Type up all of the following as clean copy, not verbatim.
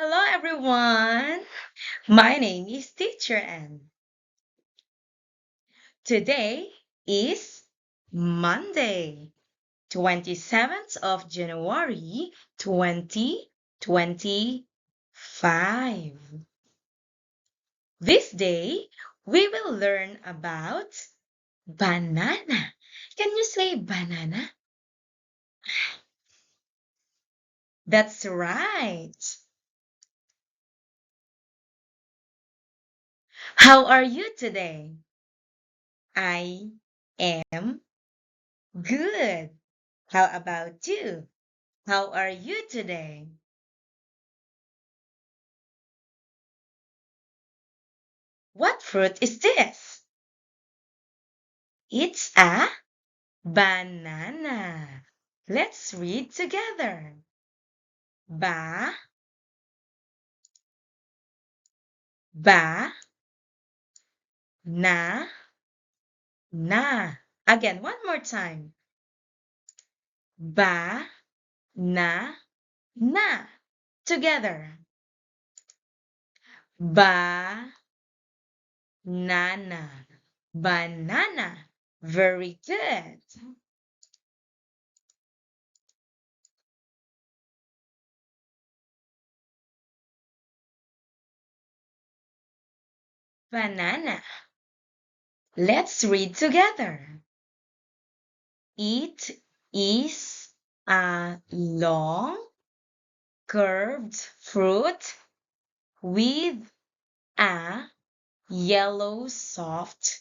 Hello, everyone. My name is Teacher Ann. Today is Monday, 27th of January, 2025. This day, we will learn about banana. Can you say banana? That's right. How are you today? I am good. How about you? How are you today? What fruit is this? It's a banana. Let's read together. Ba, ba, na, na. Again, one more time. Ba, na, na. Together. Ba, nana. Banana. Very good. Banana. Let's read together. It is a long, curved fruit with a yellow, soft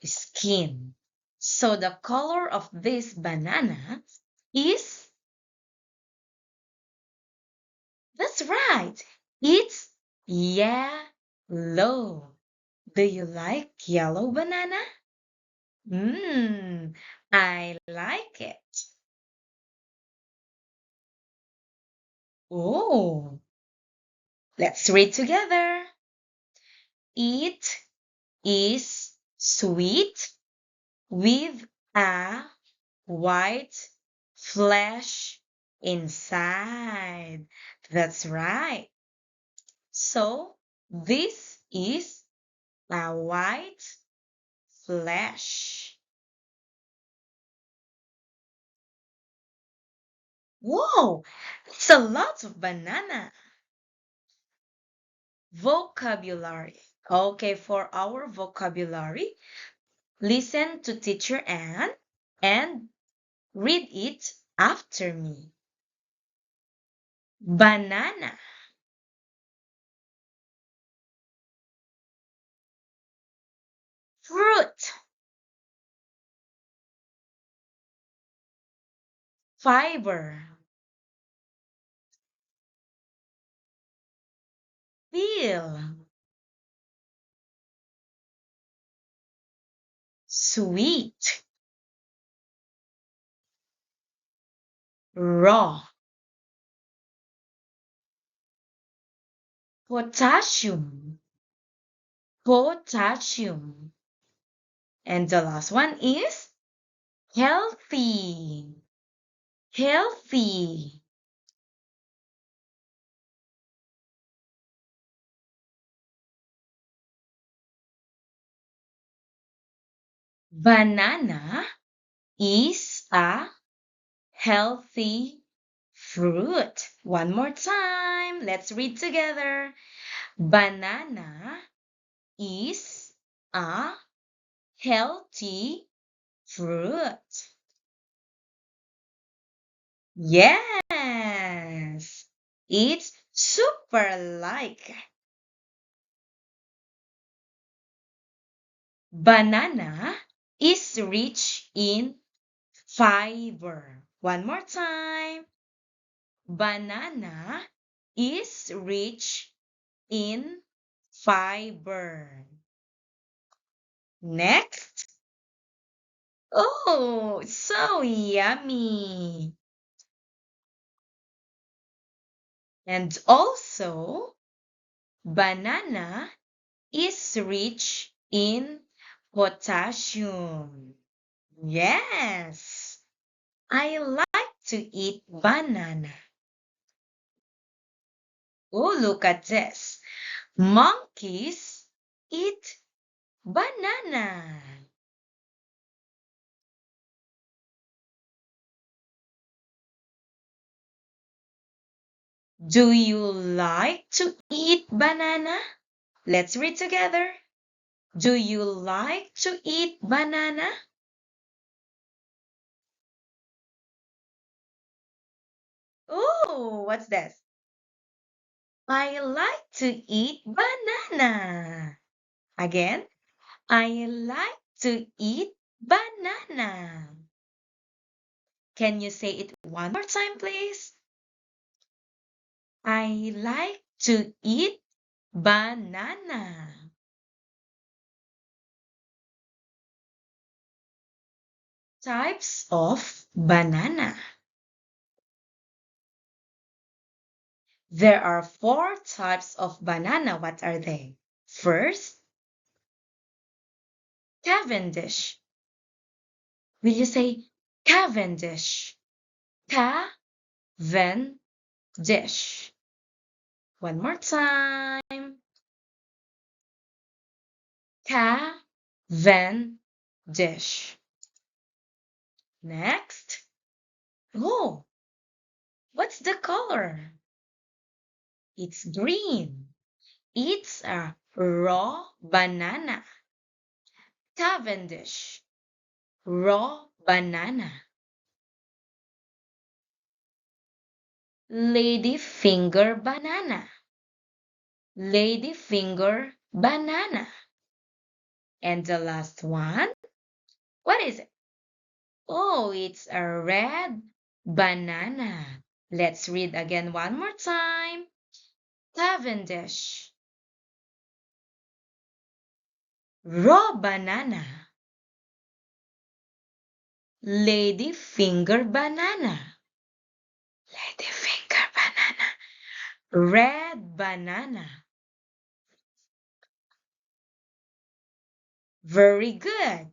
skin. So the color of this banana is, that's right, it's yellow. Do you like yellow banana? Mmm, I like it. Oh, let's read together. It is sweet with a white flesh inside. That's right. So this is a white flesh. Whoa, it's a lot of banana. Vocabulary. Okay, for our vocabulary, listen to Teacher Ann and read it after me. Banana, fruit, fiber, peel, sweet, raw, potassium, potassium. And the last one is healthy, healthy. Banana is a healthy fruit. One more time. Let's read together. Banana is a healthy fruit. Yes, it's super like. Banana is rich in fiber. One more time. Banana is rich in fiber. Next. Oh, so yummy. And also, banana is rich in potassium. Yes, I like to eat banana. Oh, look at this. Monkeys eat banana. Do you like to eat banana? Let's read together. Do you like to eat banana? Oh, what's this? I like to eat banana. Again, I like to eat banana. Can you say it one more time, please? I like to eat banana. Types of banana. There are four types of banana. What are they? First, Cavendish. Will you say Cavendish? Cavendish. One more time. Cavendish. Next. Oh, what's the color? It's green. It's a raw banana. Cavendish. Raw banana. Ladyfinger banana. Ladyfinger banana. And the last one, what is it? Oh, it's a red banana. Let's read again one more time. Cavendish. Raw banana. Ladyfinger banana. Ladyfinger banana. Red banana. Very good.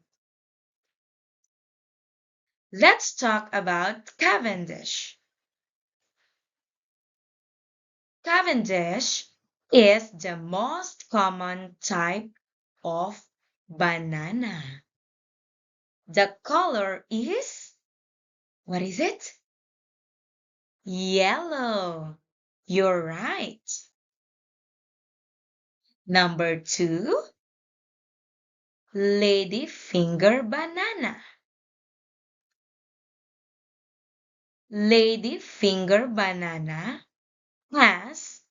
Let's talk about Cavendish. Cavendish is the most common type of banana. The color is, what is it? Yellow. You're right. Number two, ladyfinger banana. Ladyfinger banana has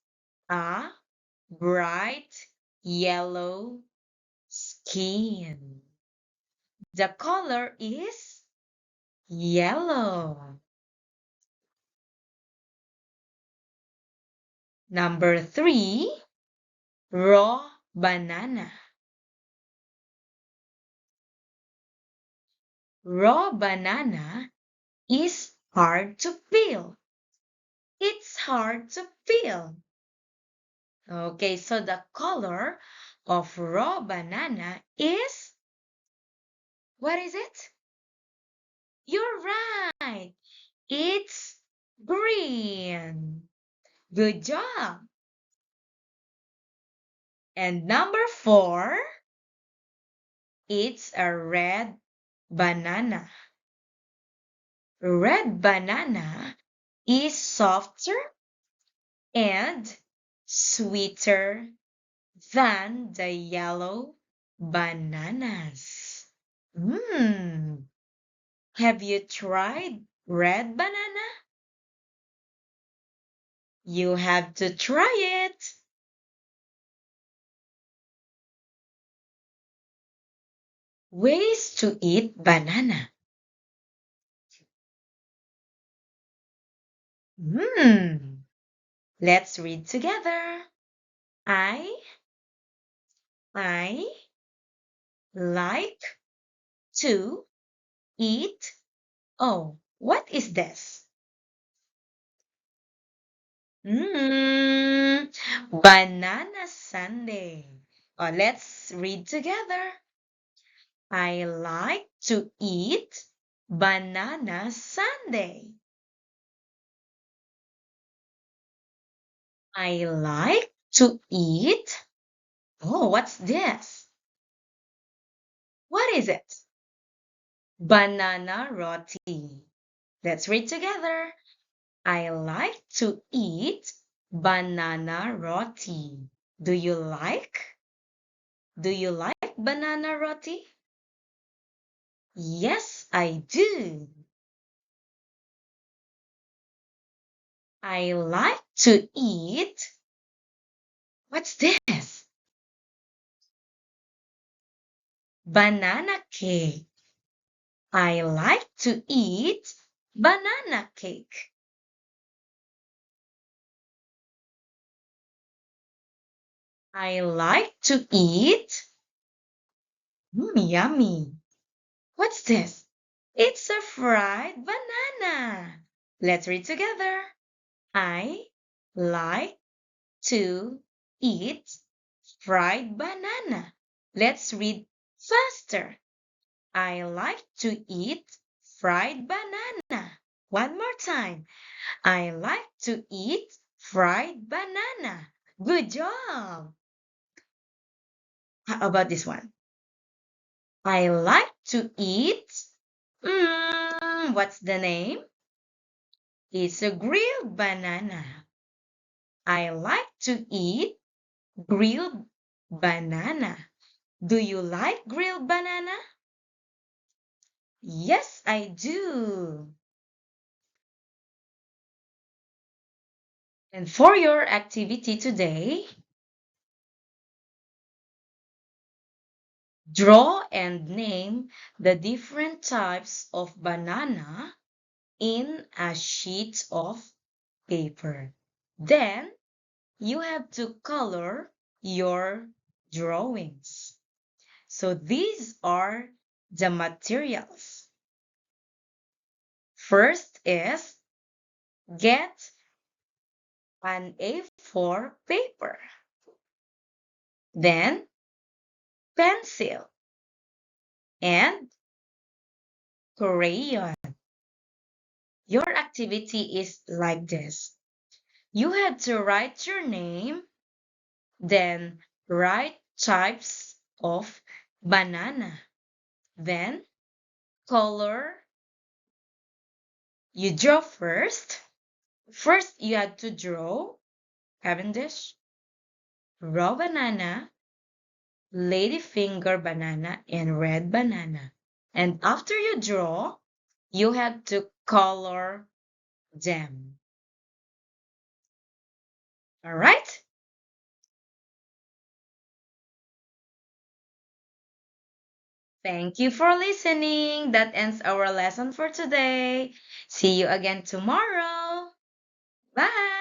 a bright yellow skin. The color is yellow. Number three, raw banana. Raw banana is hard to peel. It's hard to peel. Okay, so the color of raw banana is, what is it? You're right. It's green. Good job. And number four, it's a red banana. Red banana is softer and sweeter than the yellow bananas. Mmm. Have you tried red banana? You have to try it. Ways to eat banana. Mmm. Let's read together. I I like to eat. Oh, what is this? Banana sundae. Oh, let's read together. I like to eat banana sundae. I like to eat. Oh, what's this? What is it? Banana roti. Let's read together. I like to eat banana roti. Do you like? Do you like banana roti? Yes, I do. I like to eat. What's this? Banana cake. I like to eat banana cake. I like to eat. Yummy. What's this? It's a fried banana. Let's read together. I like to eat fried banana. Let's read faster. I like to eat fried banana. One more time. I like to eat fried banana. Good job. How about this one? I like to eat. What's the name? It's a grilled banana. I like to eat grilled banana. Do you like grilled banana? Yes, I do. And for your activity today, draw and name the different types of banana in a sheet of paper. Then you have to color your drawings. So these are the materials. First is get an A4 paper, then pencil and crayon. Your activity is like this. You have to write your name, then write types of banana, then color. You draw first. First, you have to draw Cavendish, raw banana, ladyfinger banana, and red banana. And after you draw, you have to color them. All right? Thank you for listening. That ends our lesson for today. See you again tomorrow. Bye.